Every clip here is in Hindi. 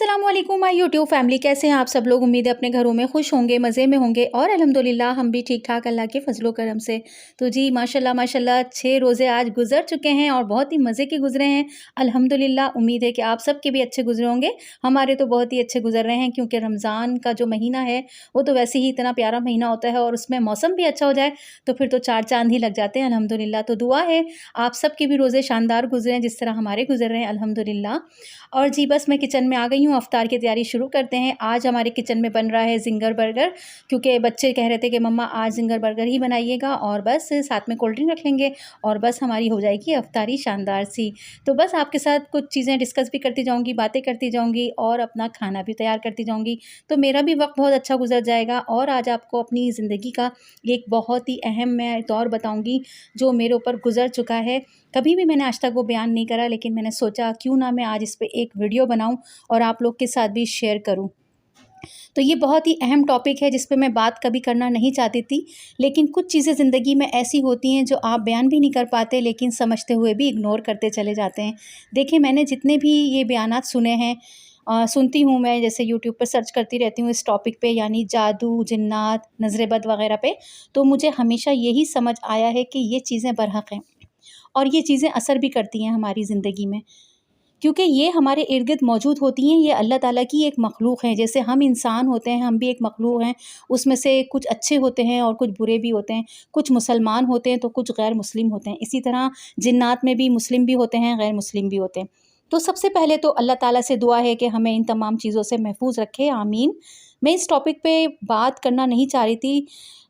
अस्सलाम वालेकुम माय यूट्यूब फैमिली, कैसे हैं आप सब लोग। उम्मीद है अपने घरों में खुश होंगे, मज़े में होंगे और अल्हम्दुलिल्लाह हम भी ठीक ठाक अल्लाह के फजलो करम से। तो जी माशाल्लाह माशाल्लाह 6 रोज़े आज गुजर चुके हैं और बहुत ही मज़े के गुजरे हैं अल्हम्दुलिल्लाह। उम्मीद है कि आप सब के भी अच्छे गुजरे होंगे। हमारे तो बहुत ही अच्छे गुजर रहे हैं क्योंकि रमज़ान का जो महीना है वो तो वैसे ही इतना प्यारा महीना होता है और उसमें मौसम भी अच्छा हो जाए तो फिर तो चार चाँद ही लग जाते हैं अल्हम्दुलिल्लाह। तो दुआ है आप सब के भी रोज़े शानदार गुजरे हैं जिस तरह हमारे गुजर रहे हैं अल्हम्दुलिल्लाह। और जी बस मैं किचन में आ गई हूँ, अफ्तार की तैयारी शुरू करते हैं। आज हमारे किचन में बन रहा है ज़िंगर बर्गर, क्योंकि बच्चे कह रहे थे कि मम्मा आज ज़िंगर बर्गर ही बनाइएगा और बस साथ में कोल्ड ड्रिंक रख लेंगे और बस हमारी हो जाएगी अफ्तारी शानदार सी। तो बस आपके साथ कुछ चीज़ें डिस्कस भी करती जाऊँगी, बातें करती जाऊँगी और अपना खाना भी तैयार करती जाऊँगी। तो मेरा भी वक्त बहुत अच्छा गुजर जाएगा और आज आपको अपनी ज़िंदगी का एक बहुत ही अहम मैं दौर बताऊँगी जो मेरे ऊपर गुजर चुका है। कभी भी मैंने आज तक वो बयान नहीं करा, लेकिन मैंने सोचा क्यों ना मैं आज इस पे एक वीडियो बनाऊं और आप लोग के साथ भी शेयर करूं। तो ये बहुत ही अहम टॉपिक है जिस पे मैं बात कभी करना नहीं चाहती थी, लेकिन कुछ चीज़ें ज़िंदगी में ऐसी होती हैं जो आप बयान भी नहीं कर पाते लेकिन समझते हुए भी इग्नोर करते चले जाते हैं। देखिए मैंने जितने भी ये बयानात सुने हैं, सुनती हूँ मैं, जैसे यूट्यूब पर सर्च करती रहती हूँ इस टॉपिक पे, यानी जादू, जिन्नात, नज़र बद वगैरह पे, तो मुझे हमेशा यही समझ आया है कि ये चीज़ें बरहक़ हैं और ये चीज़ें असर भी करती हैं हमारी ज़िंदगी में, क्योंकि ये हमारे इर्द-गिर्द मौजूद होती हैं। ये अल्लाह ताला की एक मखलूक़ है। जैसे हम इंसान होते हैं, हम भी एक मखलूक़ हैं। उसमें से कुछ अच्छे होते हैं और कुछ बुरे भी होते हैं। कुछ मुसलमान होते हैं तो कुछ गैर मुस्लिम होते हैं। इसी तरह जिन्नात में भी मुस्लिम भी होते हैं, गैर मुस्लिम भी होते हैं। तो सबसे पहले तो अल्लाह ताला से दुआ है कि हमें इन तमाम चीज़ों से महफूज़ रखे, आमीन। मैं इस टॉपिक पे बात करना नहीं चाह रही थी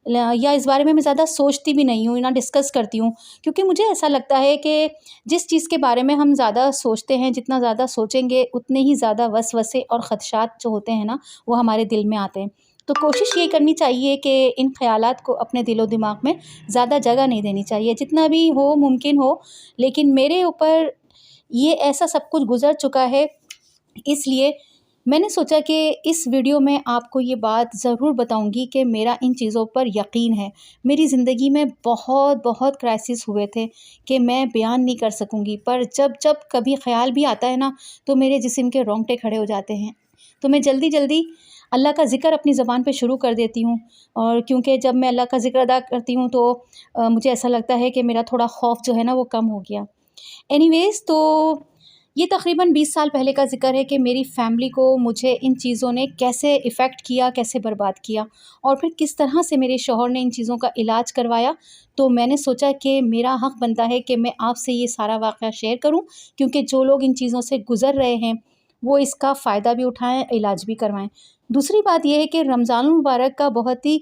या इस बारे में मैं ज़्यादा सोचती भी नहीं हूँ, ना डिस्कस करती हूँ, क्योंकि मुझे ऐसा लगता है कि जिस चीज़ के बारे में हम ज़्यादा सोचते हैं, जितना ज़्यादा सोचेंगे उतने ही ज़्यादा वसवसे और ख़दशात जो होते हैं ना, वो हमारे दिल में आते हैं। तो कोशिश ये करनी चाहिए कि इन ख़यालात को अपने दिलो-दिमाग में ज़्यादा जगह नहीं देनी चाहिए, जितना भी हो मुमकिन हो। लेकिन मेरे ऊपर ये ऐसा सब कुछ गुज़र चुका है, इसलिए मैंने सोचा कि इस वीडियो में आपको ये बात ज़रूर बताऊंगी कि मेरा इन चीज़ों पर यकीन है। मेरी ज़िंदगी में बहुत बहुत क्राइसिस हुए थे कि मैं बयान नहीं कर सकूंगी, पर जब जब कभी ख़्याल भी आता है ना, तो मेरे जिस्म के रोंगटे खड़े हो जाते हैं। तो मैं जल्दी जल्दी अल्लाह का ज़िक्र अपनी ज़बान पे शुरू कर देती हूँ, और क्योंकि जब मैं अल्लाह का ज़िक्र अदा करती हूँ तो मुझे ऐसा लगता है कि मेरा थोड़ा खौफ जो है ना वो कम हो गया। एनीवेज़, तो ये तकरीबन 20 साल पहले का ज़िक्र है कि मेरी फ़ैमिली को मुझे इन चीज़ों ने कैसे इफ़ेक्ट किया, कैसे बर्बाद किया और फिर किस तरह से मेरे शौहर ने इन चीज़ों का इलाज करवाया। तो मैंने सोचा कि मेरा हक़ बनता है कि मैं आपसे ये सारा वाक़या शेयर करूँ, क्योंकि जो लोग इन चीज़ों से गुज़र रहे हैं वो इसका फ़ायदा भी उठाएँ, इलाज भी करवाएँ। दूसरी बात ये है कि रमज़ानुल मुबारक का बहुत ही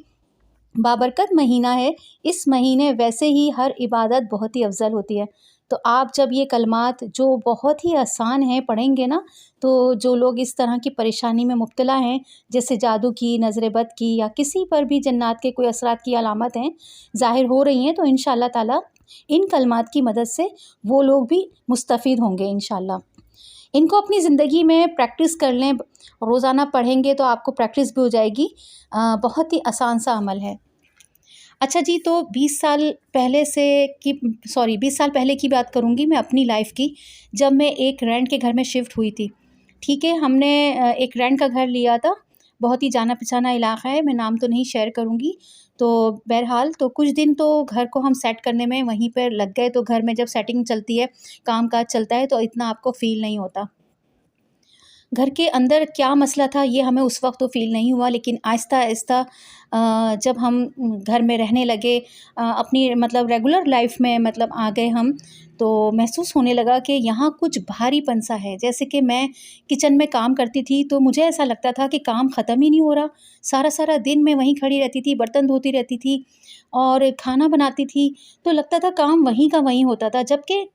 बाबरकत महीना है। इस महीने वैसे ही हर इबादत बहुत ही अफ़ज़ल होती है। तो आप जब ये कलमात जो बहुत ही आसान हैं पढ़ेंगे ना, तो जो लोग इस तरह की परेशानी में मुब्तला हैं, जैसे जादू की, नज़र बद की या किसी पर भी जन्नात के कोई असरात की अलामत हैं ज़ाहिर हो रही हैं, तो इंशाअल्लाह ताला इन कलमात की मदद से वो लोग भी मुस्तफ़ीद होंगे इंशाअल्लाह। इनको अपनी ज़िंदगी में प्रैक्टिस कर लें, रोज़ाना पढ़ेंगे तो आपको प्रैक्टिस भी हो जाएगी। बहुत ही आसान सा अमल है। अच्छा जी, तो 20 साल पहले की बात करूँगी मैं अपनी लाइफ़ की, जब मैं एक रेंट के घर में शिफ्ट हुई थी। ठीक है, हमने एक रेंट का घर लिया था, बहुत ही जाना-पहचाना इलाक़ा है, मैं नाम तो नहीं शेयर करूँगी। तो बहरहाल, तो कुछ दिन तो घर को हम सेट करने में वहीं पर लग गए, तो घर में जब सेटिंग चलती है, काम-काज चलता है, तो इतना आपको फ़ील नहीं होता। घर के अंदर क्या मसला था ये हमें उस वक़्त तो फ़ील नहीं हुआ, लेकिन आहिस्ता-आहिस्ता जब हम घर में रहने लगे, अपनी मतलब रेगुलर लाइफ़ में मतलब आ गए हम, तो महसूस होने लगा कि यहाँ कुछ भारीपन-सा है। जैसे कि मैं किचन में काम करती थी तो मुझे ऐसा लगता था कि काम ख़त्म ही नहीं हो रहा। सारा-सारा दिन मैं वहीं खड़ी रहती थी, बर्तन धोती रहती थी और खाना बनाती थी, तो लगता था काम वहीं का वहीं होता था। जबकि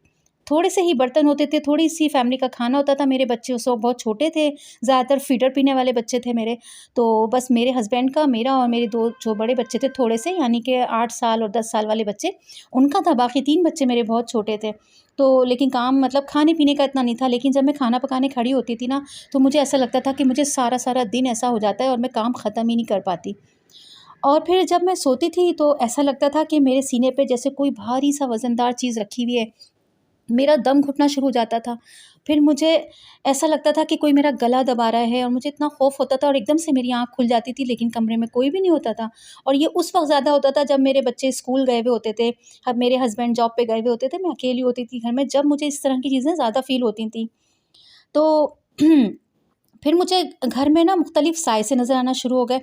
थोड़े से ही बर्तन होते थे, थोड़ी-सी फैमिली का खाना होता था। मेरे बच्चे उस वक़्त बहुत छोटे थे, ज़्यादातर फ़ीडर पीने वाले बच्चे थे मेरे। तो बस मेरे हस्बैंड का, मेरा और मेरे 2 जो बड़े बच्चे थे थोड़े से, यानी कि 8 साल और 10 साल वाले बच्चे, उनका था। बाकी 3 बच्चे मेरे बहुत छोटे थे। तो लेकिन काम मतलब खाने-पीने का इतना नहीं था। लेकिन जब मैं खाना पकाने खड़ी होती थी ना, तो मुझे ऐसा लगता था कि मुझे सारा-सारा दिन ऐसा हो जाता है और मैं काम ख़त्म ही नहीं कर पाती। और फिर जब मैं सोती थी तो ऐसा लगता था कि मेरे सीने पे जैसे कोई भारी-सा वज़नदार चीज़ रखी हुई है। मेरा दम घुटना शुरू हो जाता था। फिर मुझे ऐसा लगता था कि कोई मेरा गला दबा रहा है और मुझे इतना खौफ़ होता था और एकदम से मेरी आँख खुल जाती थी, लेकिन कमरे में कोई भी नहीं होता था। और ये उस वक़्त ज़्यादा होता था जब मेरे बच्चे स्कूल गए हुए होते थे, अब मेरे हस्बैंड जॉब पे गए हुए होते थे, मैं अकेली होती थी घर में, जब मुझे इस तरह की चीज़ें ज़्यादा फ़ील होती थी। तो फिर मुझे घर में ना मुख्तलिफ़ साए से नज़र आना शुरू हो गए।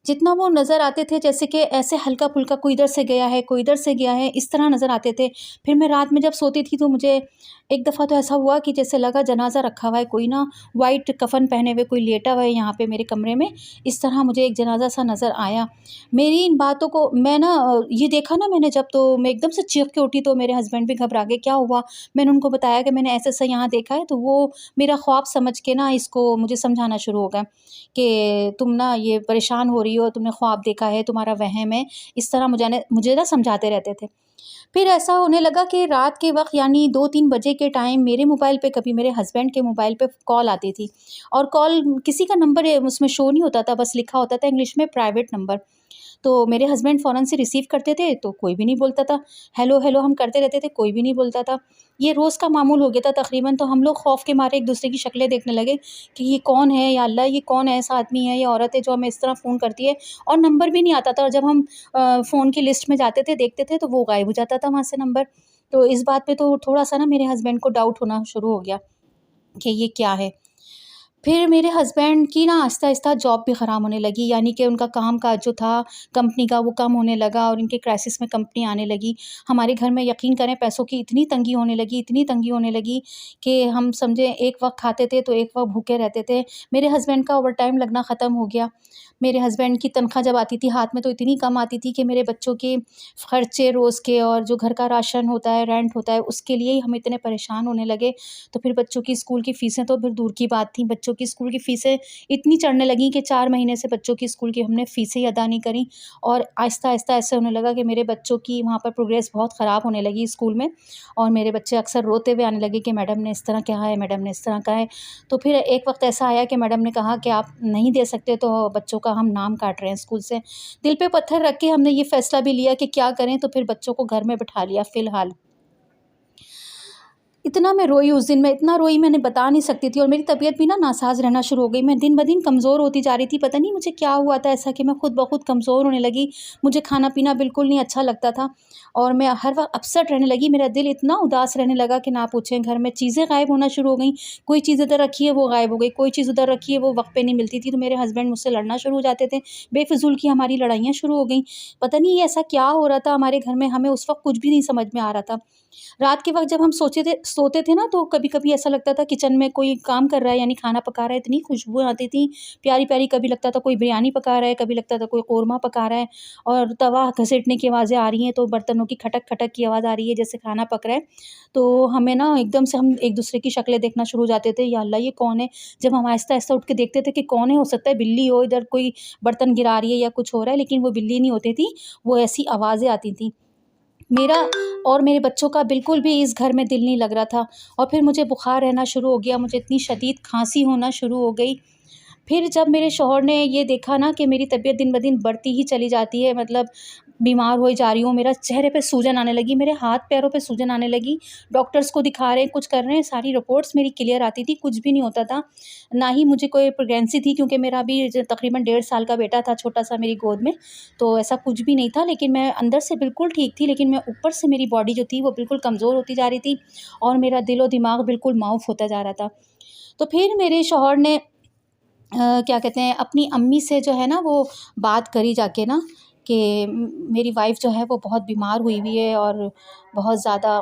जितना वो नज़र आते थे जैसे कि ऐसे हल्का-फुल्का कोई इधर से गया है, कोई इधर से गया है, इस तरह नज़र आते थे। फिर मैं रात में जब सोती थी तो मुझे एक दफ़ा तो ऐसा हुआ कि जैसे लगा जनाज़ा रखा हुआ है, कोई ना वाइट कफ़न पहने हुए कोई लेटा हुआ है यहाँ पे मेरे कमरे में, इस तरह मुझे एक जनाज़ा सा नज़र आया। मेरी इन बातों को मैं ना ये देखा ना मैंने जब, तो मैं एकदम से चीख के उठी, तो मेरे हस्बैंड भी घबरा गए, क्या हुआ? मैंने उनको बताया कि मैंने ऐसा-ऐसा यहाँ देखा है, तो वो मेरा ख्वाब समझ के ना इसको मुझे समझाना शुरू हो गए कि तुम ना ये परेशान हो रही हो, तुमने ख्वाब देखा है, तुम्हारा वहम है, इस तरह मुझे ना समझाते रहते थे। फिर ऐसा होने लगा कि रात के वक़्त यानी 2-3 बजे के टाइम मेरे मोबाइल पे, कभी मेरे हस्बैंड के मोबाइल पे कॉल आती थी, और कॉल किसी का नंबर उसमें शो नहीं होता था, बस लिखा होता था इंग्लिश में प्राइवेट नंबर। तो मेरे हस्बैंड फ़ौरन से रिसीव करते थे, तो कोई भी नहीं बोलता था। हेलो, हेलो हम करते रहते थे, कोई भी नहीं बोलता था। ये रोज़ का मामूल हो गया था तकरीबन, तो हम लोग खौफ़ के मारे एक-दूसरे की शक्लें देखने लगे कि ये कौन है या अल्लाह! ये कौन ऐसा आदमी है या औरत है जो हमें इस तरह फ़ोन करती है, और नंबर भी नहीं आता था, और जब हम फ़ोन की लिस्ट में जाते थे, देखते थे, तो वो गायब हो जाता था वहाँ से नंबर। तो इस बात पे तो थोड़ा-सा ना मेरे हस्बैंड को डाउट होना शुरू हो गया कि ये क्या है? फिर मेरे हस्बैंड की ना आहिस्ता-आहिस्ता जॉब भी ख़राब होने लगी, यानी कि उनका काम-काज जो था कंपनी का, वो कम होने लगा और इनके क्राइसिस में कंपनी आने लगी। हमारे घर में यकीन करें पैसों की इतनी तंगी होने लगी, इतनी तंगी होने लगी कि हम समझें एक वक़्त खाते थे तो एक वक़्त भूखे रहते थे। मेरे हस्बैंड का ओवरटाइम लगना ख़त्म हो गया। मेरे हस्बैंड की तनख़्वाह जब आती थी हाथ में, तो इतनी कम आती थी कि मेरे बच्चों के ख़र्चे रोज़ के और जो घर का राशन होता है, रेंट होता है, उसके लिए ही हम इतने परेशान होने लगे। तो फिर बच्चों की स्कूल की फ़ीसें तो फिर दूर की बात थी। बच्चों की स्कूल की फ़ीसें इतनी चढ़ने लगीं कि 4 महीने से बच्चों की स्कूल की हमने फ़ीसें ही अदा नहीं करी, और आहिस्ता-आहिस्ता ऐसे होने लगा कि मेरे बच्चों की वहाँ पर प्रोग्रेस बहुत ख़राब होने लगी स्कूल में, और मेरे बच्चे अक्सर रोते हुए आने लगे कि मैडम ने इस तरह कहा है, मैडम ने इस तरह कहा है। तो फिर एक वक़्त ऐसा आया कि मैडम ने कहा कि आप नहीं दे सकते तो बच्चों का हम नाम काट रहे हैं स्कूल से। दिल पे पत्थर रख के हमने ये फ़ैसला भी लिया कि क्या करें, तो फिर बच्चों को घर में बिठा लिया फ़िलहाल। इतना मैं रोई उस दिन, मैं इतना रोई मैंने बता नहीं सकती थी, और मेरी तबीयत भी ना नासाज़ रहना शुरू हो गई। मैं दिन-ब-दिन कमज़ोर होती जा रही थी, पता नहीं मुझे क्या हुआ था ऐसा कि मैं खुद ब खुद कमज़ोर होने लगी। मुझे खाना-पीना बिल्कुल नहीं अच्छा लगता था, और मैं हर वक़्त अपसेट रहने लगी। मेरा दिल इतना उदास रहने लगा कि ना पूछें। घर में चीज़ें गायब होना शुरू हो गईं। कोई चीज़ इधर रखी है वो गायब हो गई, कोई चीज़ उधर रखी है वो वक़्त पे नहीं मिलती थी, तो मेरे हस्बैंड मुझसे लड़ना शुरू हो जाते थे। बेफ़िज़ूल की हमारी लड़ाइयाँ शुरू हो गईं। पता नहीं ये ऐसा क्या हो रहा था हमारे घर में, हमें उस वक़्त कुछ भी नहीं समझ में आ रहा था। रात के वक़्त जब हम सोते थे ना, तो कभी-कभी ऐसा लगता था किचन में कोई काम कर रहा है, यानी खाना पका रहा है, इतनी खुशबू आती थी प्यारी-प्यारी। कभी लगता था कोई बिरयानी पका रहा है, कभी लगता था कोई कोरमा पका रहा है, और तवा घसीटने की आवाज़ें आ रही हैं, तो बर्तनों की खटक-खटक की आवाज़ आ रही है जैसे खाना पक रहा है। तो हमें ना एकदम से हम एक-दूसरे की शक्लें देखना शुरू हो जाते थे, या अल्लाह! ये कौन है? जब हम आहिस्ता-आहिस्ता उठ के देखते थे कि कौन है, हो सकता है बिल्ली हो, इधर कोई बर्तन गिरा रही है या कुछ हो रहा है, लेकिन वो बिल्ली नहीं होती थी, वो ऐसी आवाज़ें आती थीं। मेरा और मेरे बच्चों का बिल्कुल भी इस घर में दिल नहीं लग रहा था, और फिर मुझे बुखार रहना शुरू हो गया, मुझे इतनी शदीद खाँसी होना शुरू हो गई। फिर जब मेरे शौहर ने ये देखा ना कि मेरी तबीयत दिन-ब-दिन बढ़ती ही चली जाती है, मतलब बीमार होई जा रही हूँ, मेरा चेहरे पे सूजन आने लगी, मेरे हाथ-पैरों पे सूजन आने लगी, डॉक्टर्स को दिखा रहे हैं, कुछ कर रहे हैं, सारी रिपोर्ट्स मेरी क्लियर आती थी, कुछ भी नहीं होता था। ना ही मुझे कोई प्रेगनेंसी थी, क्योंकि मेरा अभी तकरीबन 1.5 साल का बेटा था छोटा-सा मेरी गोद में, तो ऐसा कुछ भी नहीं था। लेकिन मैं अंदर से बिल्कुल ठीक थी, लेकिन मैं ऊपर से मेरी बॉडी जो थी वो बिल्कुल कमज़ोर होती जा रही थी, और मेरा दिलो-दिमाग बिल्कुल माऊफ़ होता जा रहा था। तो फिर मेरे शौहर ने क्या कहते हैं, अपनी अम्मी से जो है ना वो बात करी जाके ना कि मेरी वाइफ़ जो है वो बहुत बीमार हुई हुई है और बहुत ज़्यादा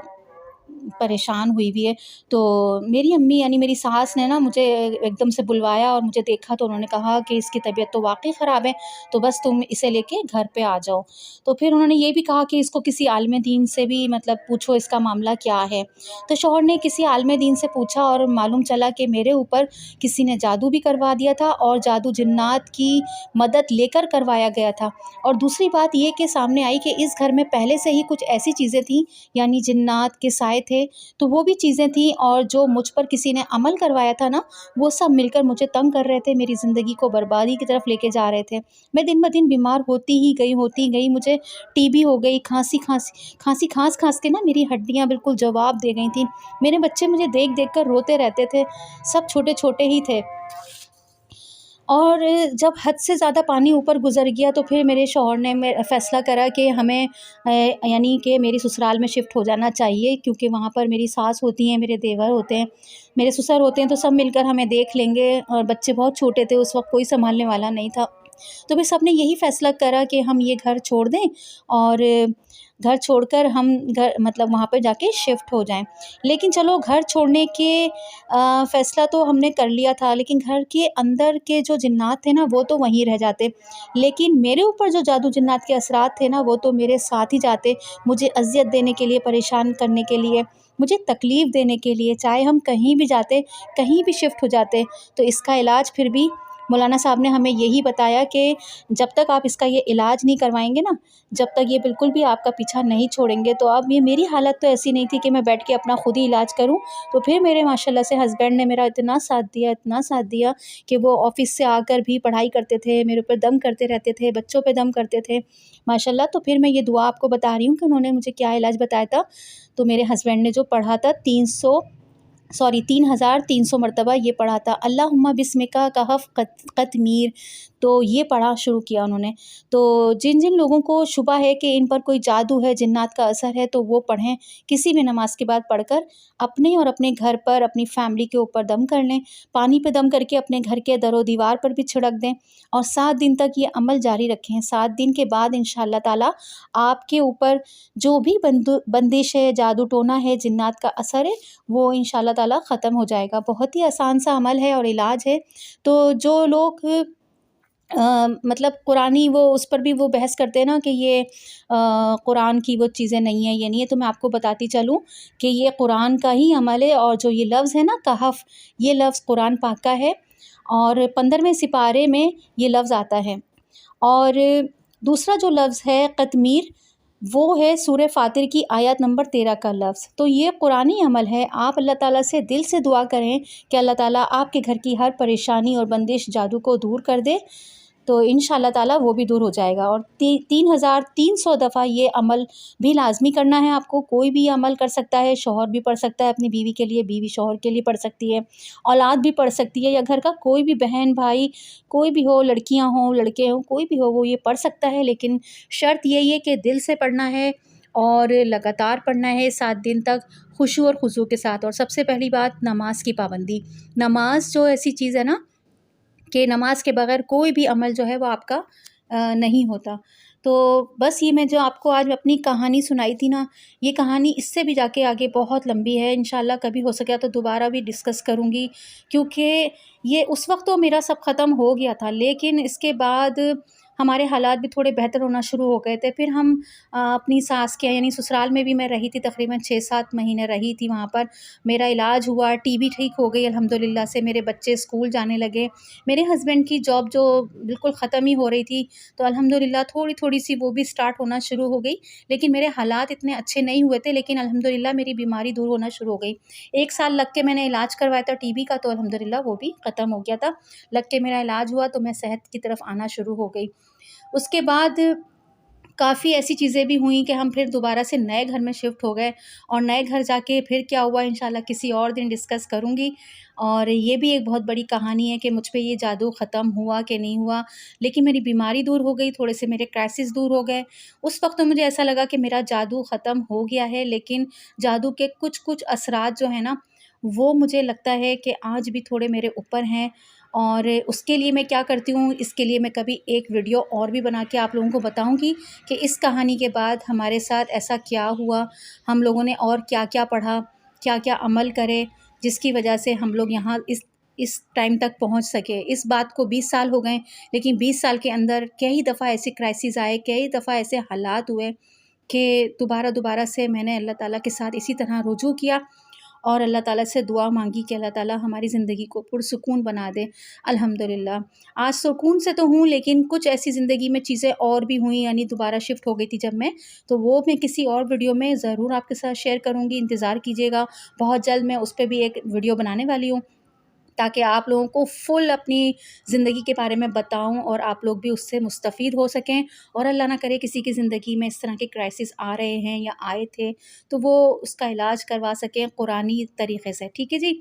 परेशान हुई हुई है। तो मेरी अम्मी यानी मेरी सास ने ना मुझे एकदम से बुलवाया, और मुझे देखा तो उन्होंने कहा कि इसकी तबीयत तो वाक़ई ख़राब है, तो बस तुम इसे लेके घर पे आ जाओ। तो फिर उन्होंने ये भी कहा कि इसको किसी आलिम दीन से भी मतलब पूछो इसका मामला क्या है। तो शौहर ने किसी आलिम दीन से पूछा, और मालूम चला कि मेरे ऊपर किसी ने जादू भी करवा दिया था, और जादू जिन्नात की मदद लेकर करवाया गया था। और दूसरी बात ये कि सामने आई कि इस घर में पहले से ही कुछ ऐसी चीज़ें थीं, यानी जिन्नात के साए थे, तो वो भी चीज़ें थी और जो मुझ पर किसी ने अमल करवाया था ना, वो सब मिलकर मुझे तंग कर रहे थे, मेरी ज़िंदगी को बर्बादी की तरफ लेके जा रहे थे। मैं दिन-ब-दिन बीमार होती ही गई, मुझे टीबी हो गई, खाँसी खाँस-खाँस के ना मेरी हड्डियाँ बिल्कुल जवाब दे गई थीं। मेरे बच्चे मुझे देख-देख कर रोते रहते थे, सब छोटे-छोटे ही थे। और जब हद से ज़्यादा पानी ऊपर गुज़र गया तो फिर मेरे शौहर ने फ़ैसला करा कि हमें यानी कि मेरी ससुराल में शिफ्ट हो जाना चाहिए, क्योंकि वहाँ पर मेरी सास होती हैं, मेरे देवर होते हैं, मेरे ससुर होते हैं, तो सब मिलकर हमें देख लेंगे और बच्चे बहुत छोटे थे, उस वक़्त कोई सँभालने वाला नहीं था। तो फिर सबने यही फ़ैसला करा कि हम ये घर छोड़ दें और घर छोड़कर हम घर मतलब वहाँ पे जाके शिफ्ट हो जाएँ। लेकिन चलो घर छोड़ने के फ़ैसला तो हमने कर लिया था, लेकिन घर के अंदर के जो जिन्नात थे ना, वो तो वहीं रह जाते। लेकिन मेरे ऊपर जो जादू जिन्नात के असरात थे ना, वो तो मेरे साथ ही जाते, मुझे अज़ियत देने के लिए, परेशान करने के लिए, मुझे तकलीफ़ देने के लिए, चाहे हम कहीं भी जाते, कहीं भी शिफ्ट हो जाते। तो इसका इलाज फिर भी मौलाना साहब ने हमें यही बताया कि जब तक आप इसका ये इलाज नहीं करवाएँगे ना, जब तक ये बिल्कुल भी आपका पीछा नहीं छोड़ेंगे। तो अब ये मेरी हालत तो ऐसी नहीं थी कि मैं बैठ के अपना खुद ही इलाज करूँ। तो फिर मेरे माशाल्लाह से हस्बैंड ने मेरा इतना साथ दिया कि वो ऑफ़िस से आकर भी पढ़ाई करते थे, मेरे ऊपर दम करते रहते थे, बच्चों पे दम करते थे, माशाल्लाह। तो फिर मैं ये दुआ आपको बता रही हूँ कि उन्होंने मुझे क्या इलाज बताया था। तो मेरे हस्बैंड ने जो पढ़ा था 3,300 मरतबा ये पढ़ा था, अल्लाहुम्मा बिस्मिका कहफ़ कतमीर। तो ये पढ़ा शुरू किया उन्होंने। तो जिन-जिन लोगों को शुबा है कि इन पर कोई जादू है, जिन्नात का असर है, तो वो पढ़ें। किसी भी नमाज़ के बाद पढ़कर अपने और अपने घर पर, अपनी फ़ैमिली के ऊपर दम कर लें। पानी पे दम करके अपने घर के दरो-दीवार पर भी छिड़क दें और 7 दिन तक ये अमल जारी रखें। 7 दिन के बाद इंशाअल्लाह ताला आपके ऊपर जो भी बंदिश है, जादू टोना है, जिन्नात का असर है, वो इंशाअल्लाह ताला ख़त्म हो जाएगा। बहुत ही आसान सा अमल है और इलाज है। तो जो लोग मतलब कुरानी वो उस पर भी वो बहस करते हैं ना कि ये कुरान की वो चीज़ें नहीं है, ये नहीं है, तो मैं आपको बताती चलूँ कि ये कुरान का ही अमल है। और जो ये लफ्ज़ है ना कहफ़, ये लफ्ज़ कुरान पाक का है और 15वें सिपारे में ये लफ्ज़ आता है। और दूसरा जो लफ्ज़ है क़त्मीर, वो है सूरह फ़ातिर की आयत नंबर 13 का लफ्ज़। तो ये कुरानी अमल है। आप अल्लाह ताला से दिल से दुआ करें कि अल्लाह ताला आपके घर की हर परेशानी और बंदिश जादू को दूर कर दे, तो इंशाअल्लाह ताला वो भी दूर हो जाएगा। और 3,300 दफ़ा ये अमल भी लाज़मी करना है आपको। कोई भी अमल कर सकता है, शौहर भी पढ़ सकता है अपनी बीवी के लिए, बीवी शौहर के लिए पढ़ सकती है, औलाद भी पढ़ सकती है, या घर का कोई भी बहन भाई कोई भी हो, लड़कियाँ हों, लड़के हों, कोई भी हो, वो ये पढ़ सकता है। लेकिन शर्त यही है कि दिल से पढ़ना है और लगातार पढ़ना है 7 दिन तक, खुशू और खुज़ू के साथ। और सबसे पहली बात, नमाज की पाबंदी। नमाज जो ऐसी चीज़ है ना कि नमाज के बगैर कोई भी अमल जो है वो आपका नहीं होता। तो बस ये मैं जो आपको आज अपनी कहानी सुनाई थी ना, ये कहानी इससे भी जाके आगे बहुत लंबी है। इंशाल्लाह कभी हो सका तो दोबारा भी डिस्कस करूँगी, क्योंकि ये उस वक़्त तो मेरा सब ख़त्म हो गया था, लेकिन इसके बाद हमारे हालात भी थोड़े बेहतर होना शुरू हो गए थे। फिर हम अपनी सास के यानी ससुराल में भी मैं रही थी, तकरीबन 6-7 महीने रही थी वहाँ पर। मेरा इलाज हुआ, टीबी ठीक हो गई अल्हम्दुलिल्लाह से, मेरे बच्चे स्कूल जाने लगे। मेरे हस्बैंड की जॉब जो बिल्कुल ख़त्म ही हो रही थी, तो अल्हम्दुलिल्लाह थोड़ी-थोड़ी सी वो भी स्टार्ट होना शुरू हो गई। लेकिन मेरे हालात इतने अच्छे नहीं हुए थे, लेकिन अल्हम्दुलिल्लाह मेरी बीमारी दूर होना शुरू हो गई। 1 साल लग के मैंने इलाज करवाया था टीबी का, तो अल्हम्दुलिल्लाह वो भी ख़त्म हो गया था। लग के मेरा इलाज हुआ तो मैं सेहत की तरफ आना शुरू हो गई। उसके बाद काफ़ी ऐसी चीज़ें भी हुई कि हम फिर दोबारा से नए घर में शिफ्ट हो गए, और नए घर जाके फिर क्या हुआ इंशाल्लाह किसी और दिन डिस्कस करूँगी। और ये भी एक बहुत बड़ी कहानी है कि मुझ पे ये जादू ख़त्म हुआ कि नहीं हुआ, लेकिन मेरी बीमारी दूर हो गई, थोड़े से मेरे क्राइसिस दूर हो गए। उस वक़्त तो मुझे ऐसा लगा कि मेरा जादू ख़त्म हो गया है, लेकिन जादू के कुछ-कुछ असरात जो हैं ना, वो मुझे लगता है कि आज भी थोड़े मेरे ऊपर हैं। और उसके लिए मैं क्या करती हूँ, इसके लिए मैं कभी एक वीडियो और भी बना के आप लोगों को बताऊँगी कि इस कहानी के बाद हमारे साथ ऐसा क्या हुआ, हम लोगों ने और क्या-क्या पढ़ा, क्या-क्या अमल करे, जिसकी वजह से हम लोग यहाँ इस टाइम तक पहुँच सके। इस बात को 20 साल हो गए, लेकिन 20 साल के अंदर कई दफ़ा ऐसे क्राइसिस आए, कई दफ़ा ऐसे हालात हुए कि दोबारा-दोबारा से मैंने अल्लाह ताला के साथ इसी तरह रुजू किया। और अल्लाह ताला से दुआ मांगी कि अल्लाह ताला हमारी ज़िंदगी को पुरसुकून बना दे। अल्हम्दुलिल्लाह, आज सुकून से तो हूँ, लेकिन कुछ ऐसी ज़िंदगी में चीज़ें और भी हुई, यानी दोबारा शिफ्ट हो गई थी जब मैं, तो वो मैं किसी और वीडियो में ज़रूर आपके साथ शेयर करूँगी, इंतज़ार कीजिएगा। बहुत जल्द मैं उस पे भी एक वीडियो बनाने वाली हूँ, ताकि आप लोगों को फ़ुल अपनी ज़िंदगी के बारे में बताऊँ और आप लोग भी उससे मुस्तफ़ीद हो सकें, और अल्लाह ना करे किसी की ज़िंदगी में इस तरह के क्राइसिस आ रहे हैं या आए थे, तो वो उसका इलाज करवा सकें कुरानी तरीक़े से। ठीक है जी?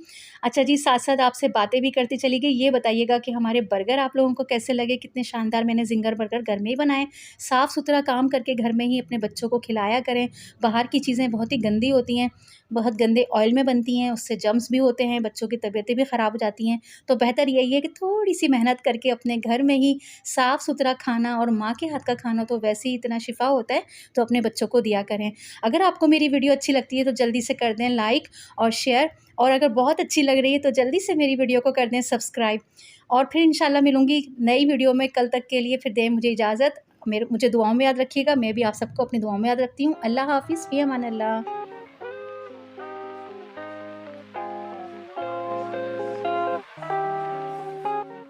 अच्छा जी, साथ-साथ आपसे बातें भी करती चली गई। ये बताइएगा कि हमारे बर्गर आप लोगों को कैसे लगे? कितने शानदार मैंने ज़िंगर बर्गर घर में ही बनाए। साफ़-सुथरा काम करके घर में ही अपने बच्चों को खिलाया करें। बाहर की चीज़ें बहुत ही गंदी होती हैं, बहुत गंदे ऑयल में बनती हैं, उससे जर्म्स भी होते हैं, बच्चों की तबीयतें भी ख़राब हो जाती हैं। तो बेहतर यही है कि थोड़ी-सी मेहनत करके अपने घर में ही साफ़-सुथरा खाना, और माँ के हाथ का खाना तो वैसे ही इतना शिफ़ा होता है, तो अपने बच्चों को दिया करें। अगर आपको मेरी वीडियो अच्छी लगती है तो जल्दी से कर दें लाइक और शेयर, और अगर बहुत अच्छी लग रही है तो जल्दी से मेरी वीडियो को कर दें सब्सक्राइब। और फिर इंशाल्लाह मिलूँगी नई वीडियो में। कल तक के लिए फिर दें मुझे इजाज़त। मुझे दुआओं में याद रखिएगा। मैं भी आप सबको अपनी दुआओं में याद रखती हूँ। अल्लाह हाफ़िज़, फ़ी अमान अल्लाह।